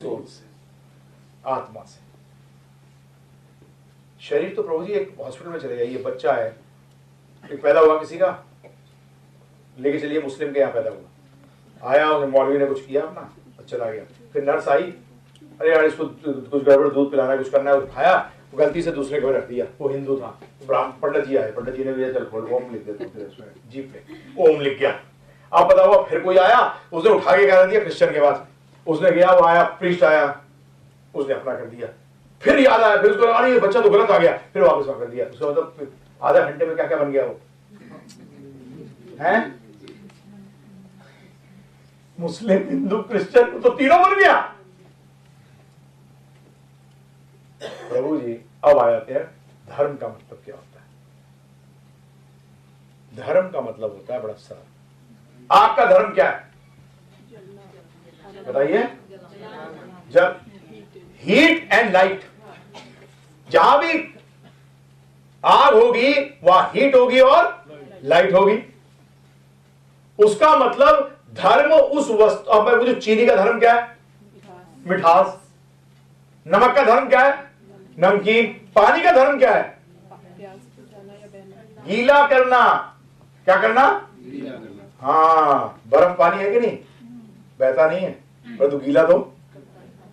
Soul से, आत्मा से। शरीर तो प्रभु जी एक हॉस्पिटल में चले जाइए, बच्चा है, एक पैदा हुआ किसी का, लेके चलिए मुस्लिम के यहाँ पैदा हुआ, आया उन्हें मौलवी ने कुछ किया अपना और चला गया। फिर नर्स आई, अरे यार इसको कुछ गड़बड़, दूध पिलाना है, कुछ करना है, खाया, गलती से दूसरे को रख दिया, वो हिंदू था। पंडित जी आए, पंडित जी ने भी चल खोल ओम लिख देता हूँ, फिर उसमें जीप पे ओम लिख गया। आप पता हुआ फिर कोई आया, उसने उठा के कह दिया क्रिश्चियन के पास, उसने गया, वो आया, प्रीस्ट आया, उसने अपना कर दिया। फिर याद आया, फिर उसको अरे ये बच्चा तो गलत आ गया, फिर वापस कर दिया। उसका मतलब आधा घंटे में क्या क्या बन गया वो है, मुस्लिम, हिंदू, क्रिश्चियन, तो तीनों बन गया। प्रभु जी अब आ जाते हैं धर्म का मतलब क्या होता है। धर्म का मतलब होता है बड़ा सरल। आपका धर्म क्या है बताइए? जब हीट एंड लाइट, जहां भी आग होगी वहां हीट होगी और लाइट होगी। उसका मतलब धर्म उस वस्तु, अब मुझे चीनी का धर्म क्या है? मिठास। नमक का धर्म क्या है? नमकीन। पानी का धर्म क्या है? गीला करना। क्या करना? हाँ, बर्फ पानी है कि नहीं? बहता नहीं है, परंतु गीला तो,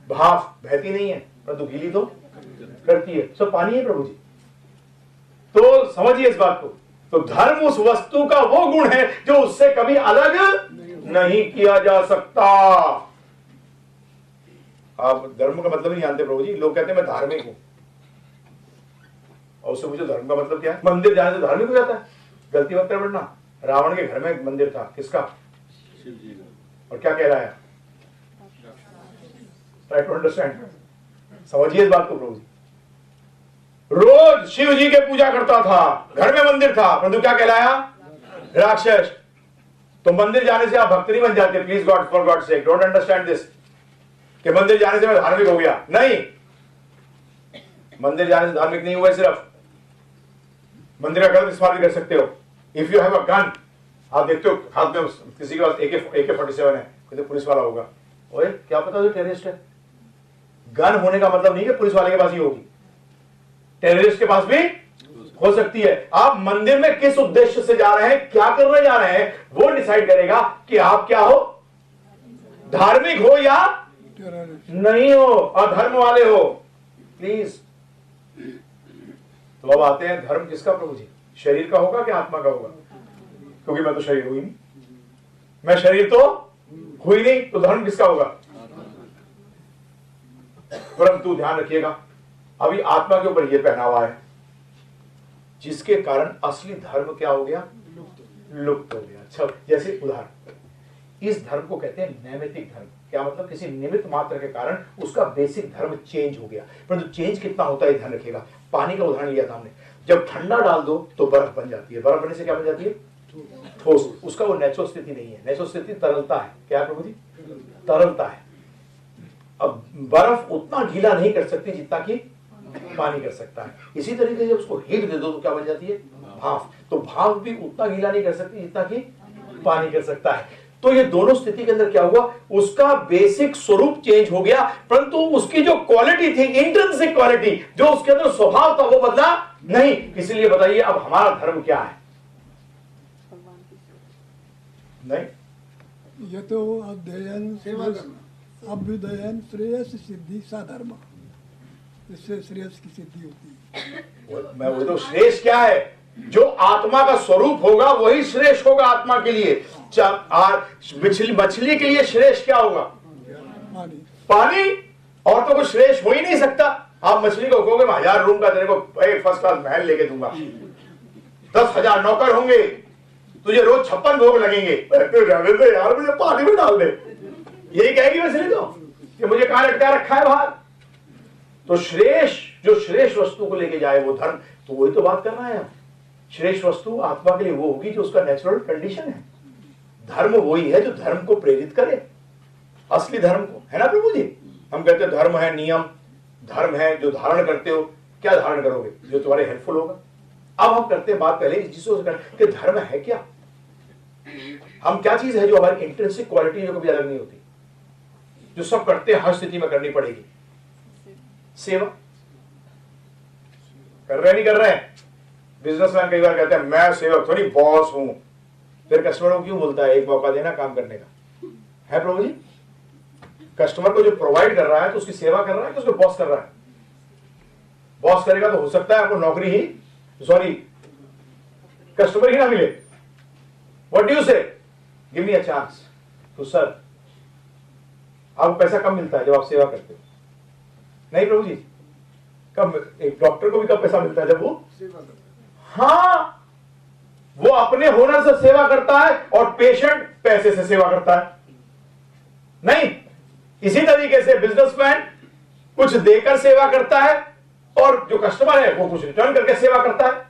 भाप बहती नहीं है परंतु गीली तो करती है, सब पानी है प्रभु जी। तो समझिए इस बात को। तो धर्म उस वस्तु का वो गुण है जो उससे कभी अलग नहीं किया जा सकता। आप धर्म का मतलब नहीं जानते प्रभु जी। लोग कहते हैं मैं धार्मिक हूं, और उससे मुझे धर्म का मतलब क्या है? मंदिर जाने से धार्मिक हो जाता है? गलती मत कर बैठना। रावण के घर में एक मंदिर था, किसका? शिव जी का। और क्या कह रहा है? ट्राई टू अंडरस्टैंड, समझिए इस बात को प्रभु जी। रोज शिव जी के पूजा करता था, घर में मंदिर था, परंतु क्या कहलाया? राक्षस। तो मंदिर जाने से आप भक्त नहीं बन जाते। Please God, for God sake, don't understand this कि मंदिर जाने से मैं धार्मिक हो गया। नहीं, मंदिर जाने से धार्मिक नहीं हुआ। सिर्फ मंदिर का गलत इस्तेमाल कर सकते हो। If you have a gun, आप देखते हो हाथ में किसी के पास AK-47 है, तो पुलिस वाला होगा, ओए क्या पता वो टेररिस्ट है। गन होने का मतलब नहीं कि पुलिस वाले के पास ही होगी, टेररिस्ट के पास भी हो सकती है। आप मंदिर में किस उद्देश्य से जा रहे हैं, क्या करने जा रहे हैं, वो डिसाइड करेगा कि आप क्या हो, धार्मिक हो या नहीं हो, अधर्म वाले हो। प्लीज। तो अब आते हैं धर्म किसका प्रभु जी? शरीर का होगा कि आत्मा का होगा? क्योंकि मैं तो शरीर हुई नहीं, मैं शरीर तो हुई नहीं, तो धर्म किसका होगा? परंतु ध्यान रखिएगा, अभी आत्मा के ऊपर यह पहनावा है जिसके कारण असली धर्म क्या हो गया? लुप्त हो गया। अच्छा, जैसे उदाहरण, इस धर्म को कहते हैं नैमित्तिक धर्म। क्या मतलब? किसी निमित्त मात्र के कारण उसका बेसिक धर्म चेंज हो गया। परंतु चेंज कितना होता है ध्यान रखिएगा। पानी का उदाहरण लिया था हमने, जब ठंडा डाल दो तो बर्फ बन जाती है, बर्फ बनने से क्या बन जाती है? ठोस। उसका वो नेचुरल स्थिति नहीं है, नेचुरल स्थिति तरलता है। क्या प्रभु जी? तरलता है। अब बर्फ उतना गीला नहीं कर सकती जितना कि पानी कर सकता है। इसी तरीके से जब उसको हीट दे दो तो क्या बन जाती है? भाप। तो भाप भी उतना गीला नहीं कर सकती जितना कि पानी कर सकता है। तो ये दोनों स्थिति के अंदर क्या हुआ? उसका बेसिक स्वरूप चेंज हो गया, परंतु उसकी जो क्वालिटी थी, इंट्रिंसिक क्वालिटी, जो उसके अंदर स्वभाव था, वो बदला नहीं। इसलिए बताइए अब हमारा धर्म क्या है? नहीं, ये तो अध्ययन अभ्युदयन श्रेयस सिद्धि साधर्म, इससे श्रेयस की सिद्धि होती है। मैं वो तो श्रेष्ठ क्या है? जो आत्मा का स्वरूप होगा वही श्रेष्ठ होगा आत्मा के लिए। मछली के लिए श्रेष्ठ क्या होगा? पानी। और तो कुछ श्रेष्ठ हो ही नहीं सकता। आप मछली को कहोगे मैं 1000 रूम का तेरे को एक फर्स्ट क्लास महल लेके दूंगा, 10,000 नौकर होंगे, तुझे रोज 56 भोग लगेंगे, तो यार मुझे पानी में डाल दे, यही कहेगी मछली तो कि मुझे कहां लटका रखा है बाहर। तो श्रेष्ठ, जो श्रेष्ठ वस्तु को लेके जाए वो धर्म, तो वही तो बात कर रहे हैं हम। श्रेष्ठ वस्तु आत्मा के लिए वो होगी जो उसका नेचुरल कंडीशन है। धर्म वही है जो धर्म को प्रेरित करे, असली धर्म को, है ना प्रभु जी? हम कहते हैं धर्म है नियम, धर्म है जो धारण करते हो। क्या धारण करोगे? जो तुम्हारे हेल्पफुल होगा। अब हम करते हैं बात पहले जिसको कि धर्म है क्या? हम क्या चीज है जो हमारी इंट्रिंसिक क्वालिटी जो कभी अलग नहीं होती? जो सब करते हैं हर स्थिति में करनी पड़ेगी? सेवा। कर रहे नहीं कर रहे हैं? बिजनेसमैन कई बार कहते हैं मैं सेवक थोड़ी बॉस हूं, फिर कस्टमर को क्यों बोलता है एक मौका देना काम करने का? है प्रभु जी? कस्टमर को जो प्रोवाइड कर रहा है तो उसकी सेवा कर रहा है कि उसको बॉस कर रहा है? बॉस करेगा तो हो सकता है आपको नौकरी ही कस्टमर ही ना मिले। व्हाट डू यू से? Give me a chance. तो सर आपको पैसा कम मिलता है जब आप सेवा करते हो? नहीं प्रभु जी, कब? एक डॉक्टर को भी कब पैसा मिलता है? जब वो सेवा करता है। हाँ, वो अपने हुनर से सेवा करता है और पेशेंट पैसे से सेवा करता है। नहीं, इसी तरीके से बिजनेसमैन कुछ देकर सेवा करता है और जो कस्टमर है वो कुछ रिटर्न करके सेवा करता है।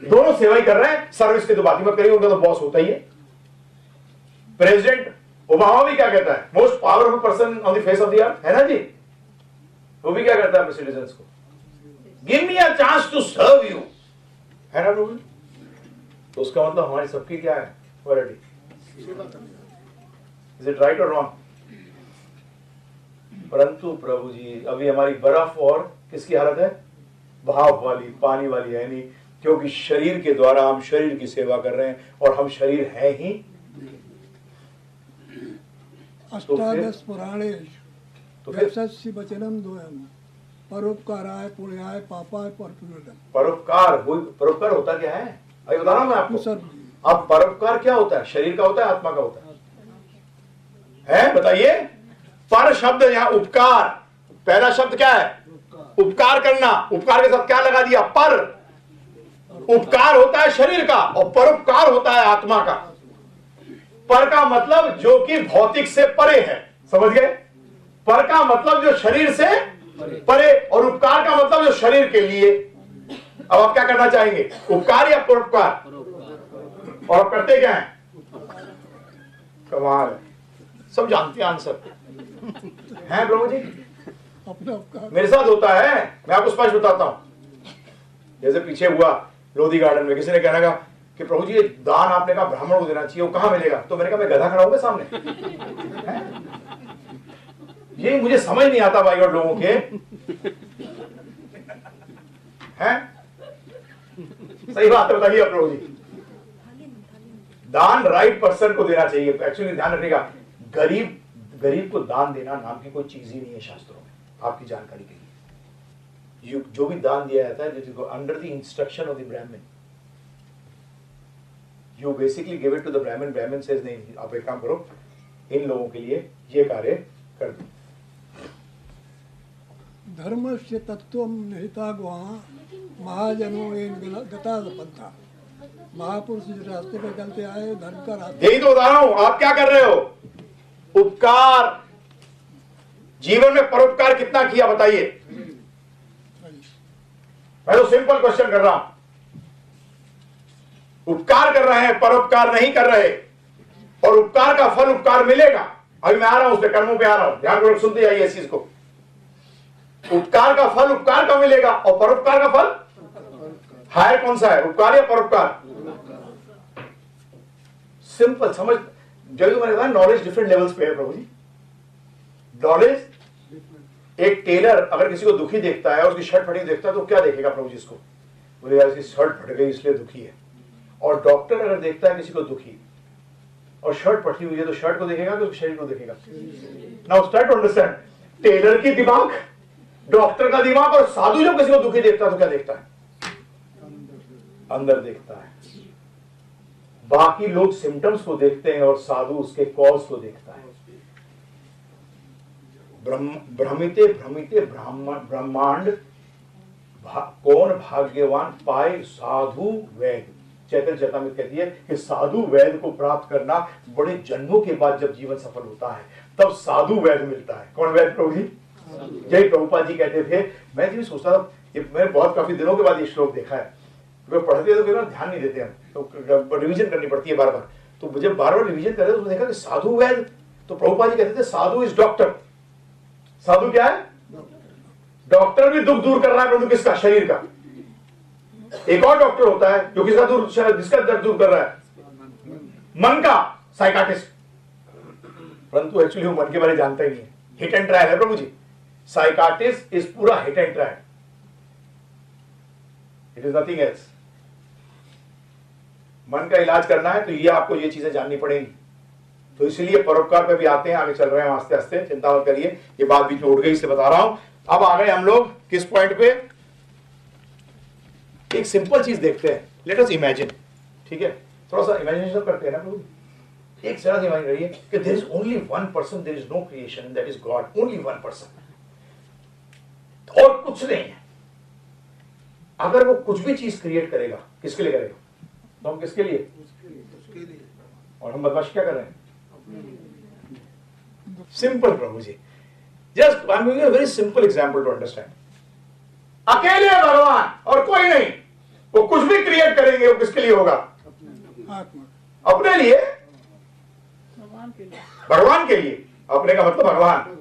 दोनों सेवा ही कर रहे हैं। सर्विस की तो बात ही मत करिए, उनका तो बॉस होता ही है। प्रेसिडेंट ओबामा भी क्या कहता है? Most powerful person on the face of the earth, है ना जी? वो भी क्या करता है अपने सिटीजन्स को? Give me a chance to serve you, है ना प्रभु? तो उसका मतलब हमारी सबकी क्या है क्वालिटी? इज इट राइट और रॉन्ग? परंतु प्रभु जी अभी हमारी बर्फ और किसकी हालत है? भाव वाली, पानी वाली है नहीं, क्योंकि शरीर के द्वारा हम शरीर की सेवा कर रहे हैं और हम शरीर है ही। अष्टादश पुराणेषु वैशस्य वचनम द्वयम् परोपकाराय पुण्याय पापाय परपुरुषम्। परोपकार होता क्या है? अभी बता रहा हूं मैं आपको। अब परोपकार क्या होता है? शरीर का होता है, आत्मा का होता है? बताइए। पर शब्द यहां उपकार, पहला शब्द क्या है? उपकार करना। उपकार के साथ क्या लगा दिया? पर। उपकार होता है शरीर का और परोपकार होता है आत्मा का। पर का मतलब जो कि भौतिक से परे है, समझ गए? पर का मतलब जो शरीर से परे और उपकार का मतलब जो शरीर के लिए। अब आप क्या करना चाहेंगे? उपकार या परोपकार? और आप करते क्या हैं? कमाल है, सब जानते हैं आंसर। हैं प्रभु जी? मेरे साथ होता है, मैं आपको स्पष्ट बताता हूं। जैसे पीछे हुआ लोधी गार्डन में, किसी ने कहना कि प्रभु जी ये दान आपने कहा ब्राह्मण को देना चाहिए, वो कहां मिलेगा? तो मैंने कहा मैं गधा खड़ा होगा सामने। ये मुझे समझ नहीं आता भाई और लोगों के हैं। सही बात है, बताइए प्रभु जी। दान राइट पर्सन को देना चाहिए। एक्चुअली ध्यान रखिएगा, गरीब को दान देना नाम की कोई चीज ही नहीं है शास्त्रों में, आपकी जानकारी के लिए। जो भी दान दिया जाता है under the instruction of the Brahmin, you basically give it to the Brahmin. Brahmin says नहीं, आप एक काम करो, इन लोगों के लिए ये कार्य कर दो। धर्म से तत्व निहिता गुहा महाजनों गता पंथा। महापुरुष जिस रास्ते पर चलते आए धर्म का रास्ता। यही तो बता रहा हूं, आप क्या कर रहे हो? उपकार। जीवन में परोपकार कितना किया बताइए? मैं तो सिंपल क्वेश्चन कर रहा हूं। उपकार कर रहे हैं, परोपकार नहीं कर रहे, और उपकार का फल उपकार मिलेगा। अभी मैं आ रहा हूं, उसके कर्मों पे आ रहा हूं, ध्यान पूर्वक सुनते जाइए इस चीज को। उपकार का फल उपकार का मिलेगा और परोपकार का फल हायर कौन सा है? उपकार या परोपकार? सिंपल समझ। जब मैंने कहा नॉलेज डिफरेंट लेवल्स पे है प्रभु जी। नॉलेज, एक टेलर अगर किसी को दुखी देखता है, उसकी शर्ट फटी देखता है, तो क्या देखेगा प्रभु जी? इसको बोले यार इसकी शर्ट फट गई इसलिए दुखी है। और डॉक्टर अगर देखता है किसी को दुखी और शर्ट फटी हुई है, तो शर्ट को देखेगा कि उसके शरीर को देखेगा? Now start to understand. Tailor की दिमाग, डॉक्टर का दिमाग, और साधु जब किसी को दुखी देखता है तो क्या देखता है? अंदर देखता है। बाकी लोग सिम्टम्स को देखते हैं और साधु उसके कॉज को देखता है। भ्रमिते भ्रमिते ब्रह्मांड कौन भाग्यवान पाए साधु वैद। चैतन्य चेतामृत कहती है कि साधु वैद को प्राप्त करना बड़े जन्मों के बाद जब जीवन सफल होता है तब साधु वैद मिलता है। कौन वैद प्रभु जी? जय प्रभुपाद जी कहते थे। मैं भी सोचता था, मैंने बहुत काफी दिनों के बाद ये श्लोक देखा है। पढ़ते तो कई बार ध्यान नहीं देते हम, तो रिवीजन करनी पड़ती है बार बार। तो जब बार बार रिवीजन कर रहे तो देखा कि साधु वैद, तो प्रभुपाद जी कहते थे साधु इज डॉक्टर। साधु क्या है? डॉक्टर भी दुख दूर कर रहा है, परंतु किसका? शरीर का। एक और डॉक्टर होता है जो जिसका दर्द दूर कर रहा है, मन का, साइकाटिस्ट। परंतु एक्चुअली वो मन के बारे में जानता ही नहीं है। हिट एंड ट्रायल है प्रभु जी। साइकाट्रिस्ट इज पूरा hit and trial, it is nothing else. मन का इलाज करना है तो ये आपको ये चीजें जाननी पड़ेंगी। तो इसलिए परोपकार पे भी आते हैं, आगे चल रहे हैं आस्ते आस्ते, चिंता मत करिए, ये बात बीच में उठ गई इसलिए बता रहा हूं। अब आ गए हम लोग किस पॉइंट पे, एक सिंपल चीज देखते हैं, लेट अस इमेजिन, ठीक है, थोड़ा सा इमेजिनेशन करते हैं ना प्रभु। एक जरा सी इमेजिन करिए कि there is only one person, there is no creation, that is God, only one person, और कुछ नहीं है। अगर वो कुछ भी चीज क्रिएट करेगा, किसके लिए करेगा? तो हम किसके लिए? और हम बदमाशी क्या कर रहे हैं? सिंपल प्रभु जी, just I am giving a very simple example to understand. अकेले भगवान और कोई नहीं, वो कुछ भी क्रिएट करेंगे, वो किसके लिए होगा? आत्मा अपने लिए, भगवान के लिए। भगवान के लिए। अपने का मतलब भगवान,